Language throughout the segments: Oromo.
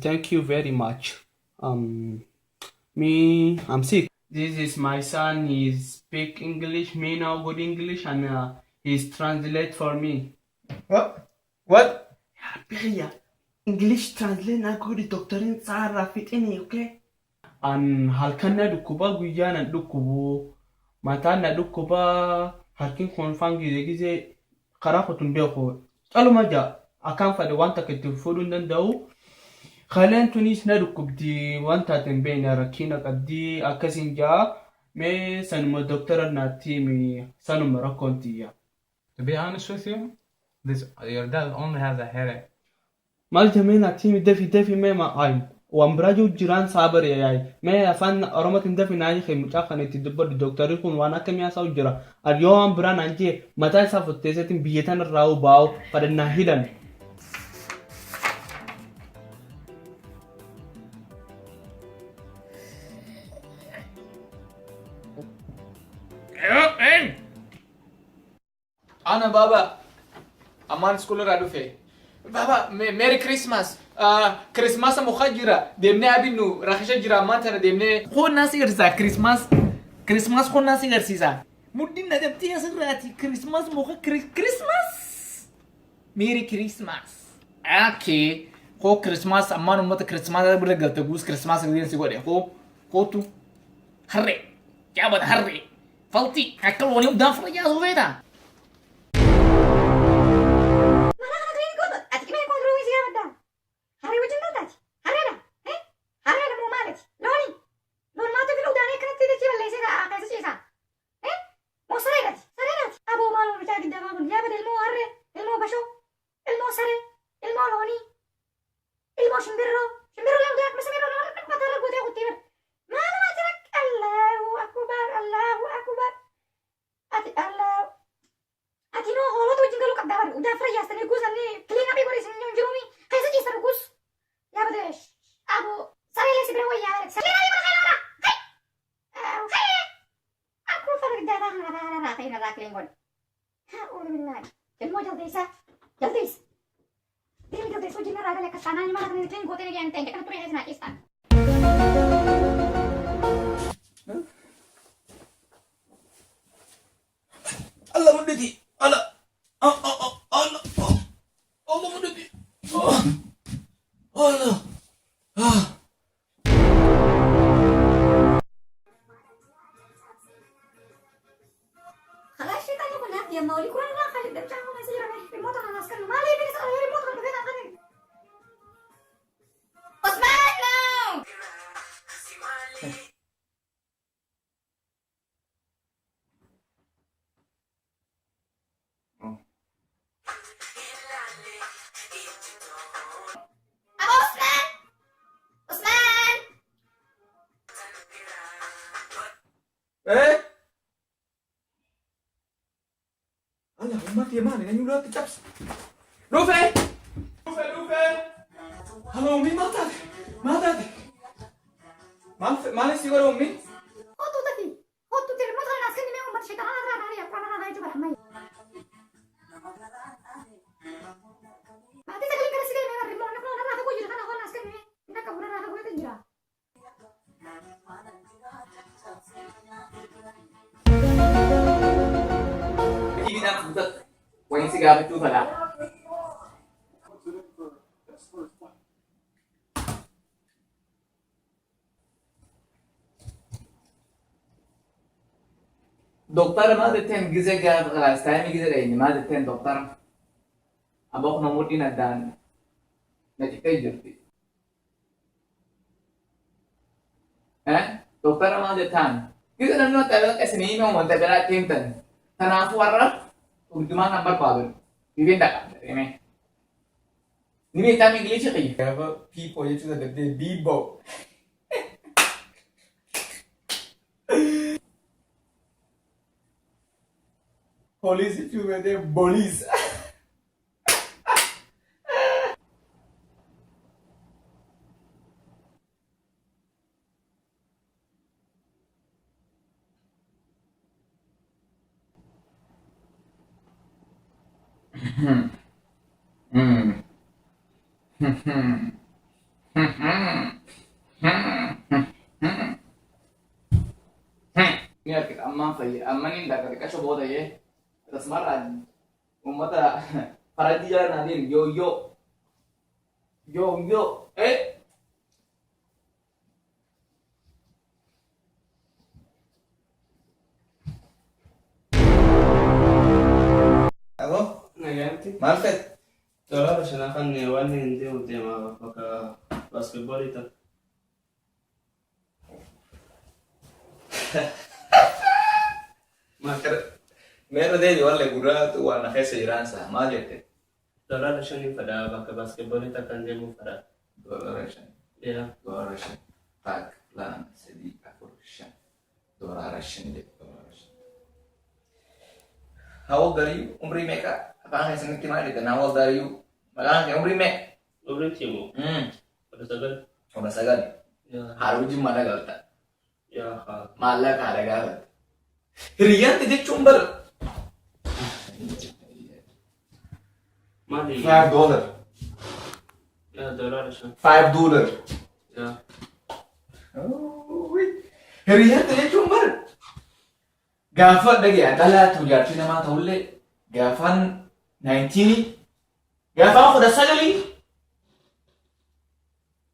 Thank you very much. Me, I'm sick. This is my son. He speak English. Me know good English, and he's translate for me. What? What? Yeah, English translate na good doctorin Sarah fit any okay. An halkan na dukuba guyya na dukubu mata na dukuba harkin konfan gize gize kara kutun beko. Aluma ja akan fa da wanta ke tilfodun dan dawo. خلين تونس ندكب دي وانتا تنبين ركينا قدي أكسين جا مي سنما دكتورة ناتيمي سنما ركونتيا. To be honest with you, your dad only has a headache. مال جميل ناتيمي دفي ما أي وامبراجو جيران صابر ياي مي أفن أرومة دفي ناجي خي متأخر نتدبر الدكتور يكون وانا كم ياساو جرا اليوم بران أنجي متى سافت تيساتين بيتان الراو باو قد ناهيدان. أنا بابا أمان سكول رادو في بابا ميري كريسماس كريسماس مخجرة دمني أبينو رخيشة جرا ما ترى دمني خو ناس يرسا كريسماس خو ناس يرسيسا مدين ندبتي يا سراتي كريسماس كريسماس ميري كريسماس أوكي خو كريسماس أمان أمتا كريسماس هذا بره قلت جوز كريسماس اللي ينسي خو تو هري جابت هري فلتي أكل ونيوم دافر يا زويدا Allah mudati Allah Allah Allah mudati Allah خلاص شيطان يكون هادي يا مولي كون لا خلي دبت عنهم يصير ريموت انا ناس كانوا ما لي بني صار ريموت انا بغيت اغني عثمان نو ابو عثمان عثمان eh Allah mati ya mana yang udah kecap Rufe halo Umi mata mana sih gua Umi خطو تفي خطو تير ما تغنى اسكني ما مات شيطان انا راح عليك وانا راح اجيب رحمي بعد تقول لي كرسي ما الريموت انا راح اقول لك انا خلاص اسكني انك ابو راح اقول لك تجرا ini nak buat wang si gabe tu pala dokter ma deten gize gabe kelas time gize ini ma deten dokter abok nomor ini dan nanti kerja dokter ma deten gize nanu tabel kesini mau mau tabel tinten tanah warna cuma number power ini tak ini ini kami English kayak apa people itu sudah gede bibo polisi juga deh bolis Ni argita ammaan fayye amman hin daggate qasho booda yee tasmarraa uummata faradii jala naadiin yoo Ako? Naganti. Malfet? Dolar siya kan ni wani hindi uti maka basketball ito. Meron din wala gura tu wana kesa iransa. Malete. Dolar siya ni pada maka basketball ito kan dia mo pada. Dolarashan. Yeah. Dolarashan. Tak lan sedi akurashan. Dolarashan de dolarashan. How old are you? Umri meka? Apa ang isang kimari ka? How old are you? Malang kay umri me? Obrin timo. Pada sagal. Kung masagal. Ya. Haruji malagalta. Ya ha. Malak halagalta. Hiriyan tije chumbar. Mali. $5. Ya dolar siya. $5. Ya. Oh, wait. Hiriyan tije chumbar. Gaafa dhagee dhalaa jaartii namaa ta'ullee gaafaan 19 gaafaan 19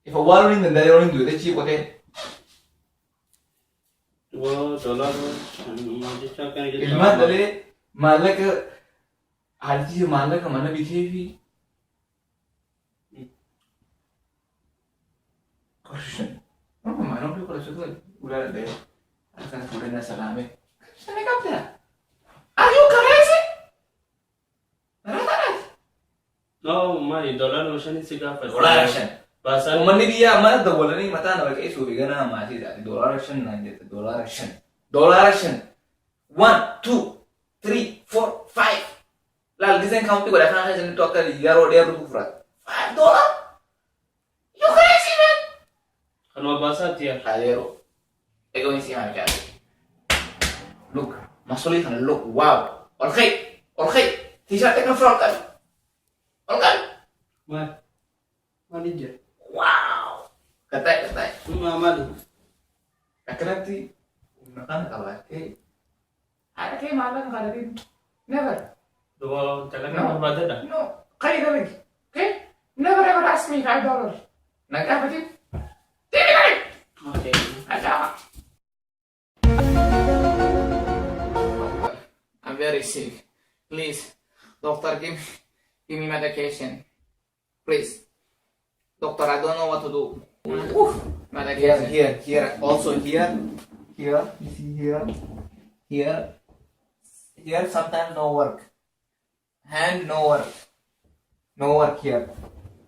ifa waan waliin danda'ee waliin du'e dachii qotee Dua dolar jecha kan jecha. ilmaan dhalee maallaqa haaltii maallaqa mana bitee fi qorshan mana ofii qorshatu ulaa danda'e akkas fuudhanii salaame. Sani kaptena? Are you crazy? No, mali dolar siya ni sigafa. $5. Basan. Uummanni biyyaa mana dawwalanii mataa nama qeessuu fi ganaa maatii taate $5 naan jette $5. $5. 1, 2, 3, 4, 5. Laal giseen kaawuntii godha kan keessatti akka yeroo dheerutu fudhata. $5? You crazy man? Kanuma basaati yaa. Haleero. Egoon si haan kaase. Look, masolii kana look, wow. Ol kay. T-shirt kan front kan. Ol kan. Mali je. Wow. Katay. Mali. Akkanatti maqaan qabaatee haadha kee maallaqa kana rin never. Dua talaga berbeda dah. No. Kayo na rin. Okay? Never ever ask me $5. Nagkapatit? Tini ka rin! Okay. Ada. I'm very sick. Please, doctor, give me medication. Please. Doctor, I don't know what to do. Medication. Here. Also here. You see here. Here sometimes no work. Hand no work. No work here.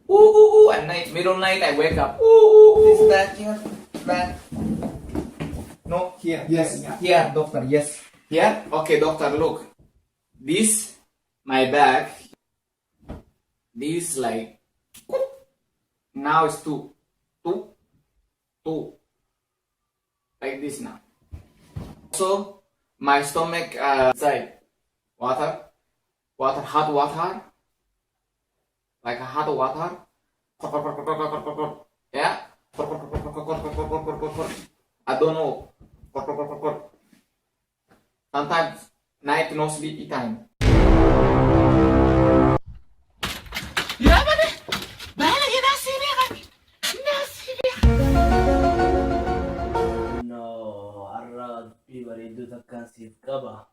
Ooh. At night, middle night I wake up. Ooh. This back here. Back. No, here. Yes. Here, doctor. Yes. Here? Okay, doctor, look. This, my back. This like, now it's two. Like this now. So, my stomach, side. Water, hot water. Like a hot water. Yeah? I don't know. Sometimes night no sleepy time. No, arad bareedduu takkaan siif qaba.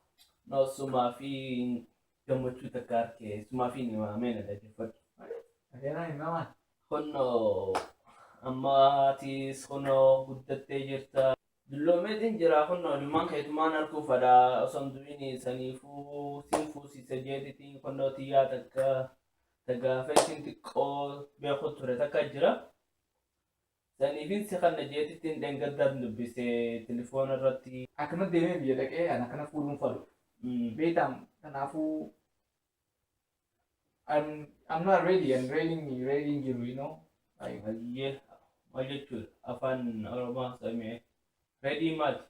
No, sumaafi gammachuu takka harkee sumaafi ni waameen dhaggeeffadhu. Kunoo ammaatis kunoo guddattee jirta. Dulloomeetiin jira kunoo ilmaan keetumaan harkuu fadhaa osoo duwini saniifuu siin fuusise jeetitiin kunoo xiyyaa takka tagaafeetiin xiqqoo beeku ture takka jira. Saniifin si kana jeetitiin dhengaddaaf dubbise telefoona irratti. Akkana deemee biyya dhaqee ana kana fuudhuun fadhu. Beekam kanaafuu I'm not ready and reading jiru, you know. Like, Baay'ee maal jechuudha afaan oromoo samee reedii maati?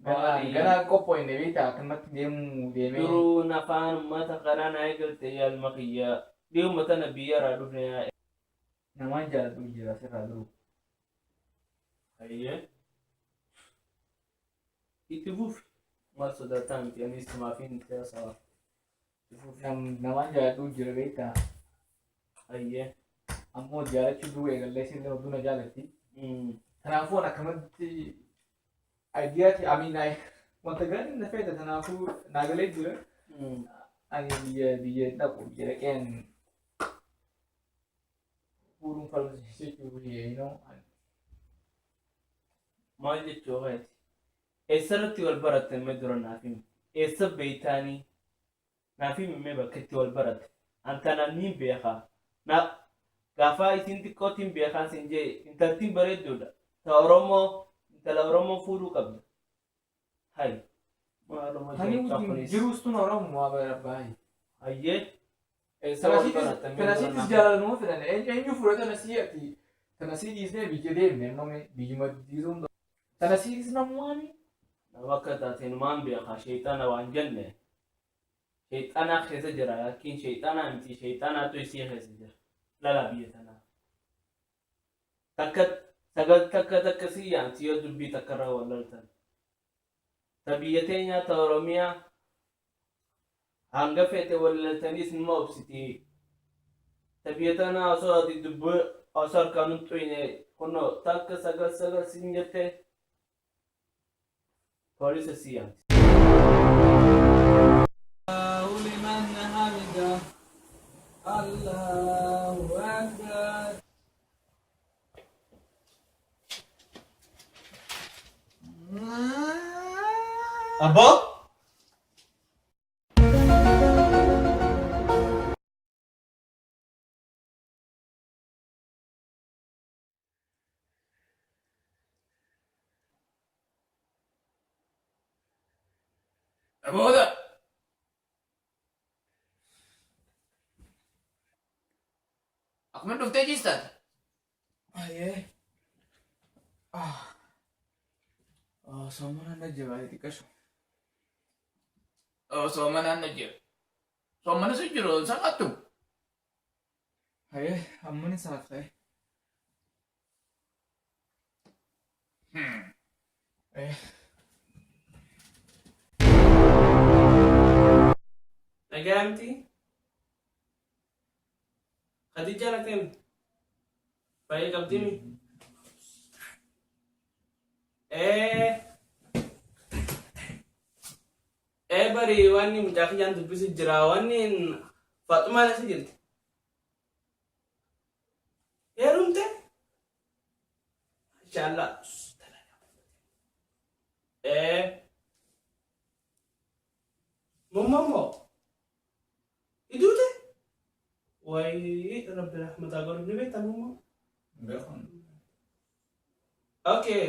Gana koppo in devita kanatti deemee. Duruu nafaan uummata kanaa na eegalte yaalma kiyya. Dhiyuma tana biyyarraa dhufne. Namaan jaalladhu jira sirraa duruu. Ayyee. Itti fufi. Maal sodaatan miti anis maafiin itti haasawa. Namaan jaalladhu jira beektaa. Ayyee. Ammoo jaalachuu du'u eegallee sirrii hedduu na jaalatti. Kanaafuu akkamatti ayidiyaati amiinaa wanta gaarii na fayyada kanaafuu naagalee jira. Ani biyya dhaqu biyya dhaqeen fuudhuun falmasiisuu Maal jechuu qabeeti? Eessarratti wal baratte mee dura naaf himi? Eessa beeytaanii? Naaf himi mee bakka itti wal baratte? Anta namni beekaa. Gaafa isin xiqqootiin beekaan sin jee intaltiin bareedduudha. Intala Oromoo fuudhuu qabda. Hai. Jiruus tun Oromoo baay'ee. Ayyee. Eessa wal baratte mee dura naaf Kanasiitis jaalaluma fedhan eenyu fudhata nasii ati kanasii dhiisnee biyya deemne ammame biyyuma dhiisuun kanasiitis namuwaami. Bakka taateen maan beekaa sheexana waan jenne. Sheexanaa keessa jira yaakiin sheexanaa miti sheexanaatu isii keessa jira. Lala biyya tanaa. Takka sii yaanti yoo dubbii takkarraa wal loltan. Ta biyya teenyaa ta Oromiyaa hanga feete wal loltaniis nima obsiti. Ta biyya tanaa osoo ati dubbii osoo harkaan hin xuyne kunoo takka sagal siin jettee polisa sii yaanti. Allahu Akbar. Abo? Aboda. Aku main dhuftee jirtan? Ayyee. Soomana na jira xiqqasho. Soomana na jira. Soomana si jiru sangattu. Ayyee, ammani saaf ta'e. Nagaamti? Khadija lakin baik abdimi bari wani mujaki jan dubbisi jira wani Fatuma nasi jirti yerumte inshallah Momo idute Wai Rabbi rahmat agor ni beta Momo Bekon. Okay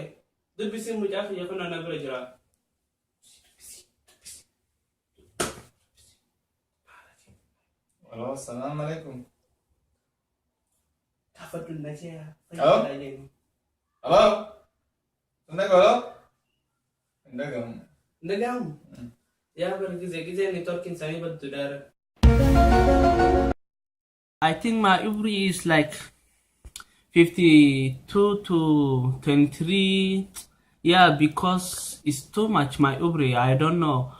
dubbisi mujaki yakuna nabira jira Halo, assalamualaikum. Tafadhal najia. Halo? Halo? Halo? Ndagam. Ya bergize ni talking sani badudar. I think my Ubri is like 52 to 23. Yeah, because it's too much my Ubri. I don't know.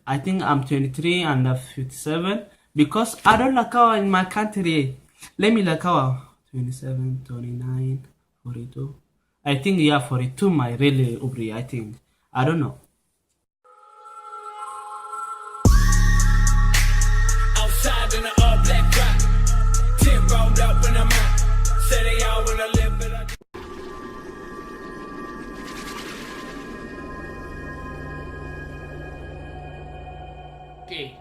I think I'm 23 and 57 because I don't lakawa in my country. Let me lakawa 27, 29, 42. I think yeah, 42 my really Ubri. I think I don't know. Outside in the all black drop, 10 rolled up in the mouth. Say they all wanna live, but I Okay.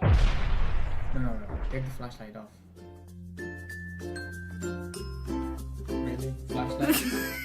No. Take the flashlight off. Really? Flashlight?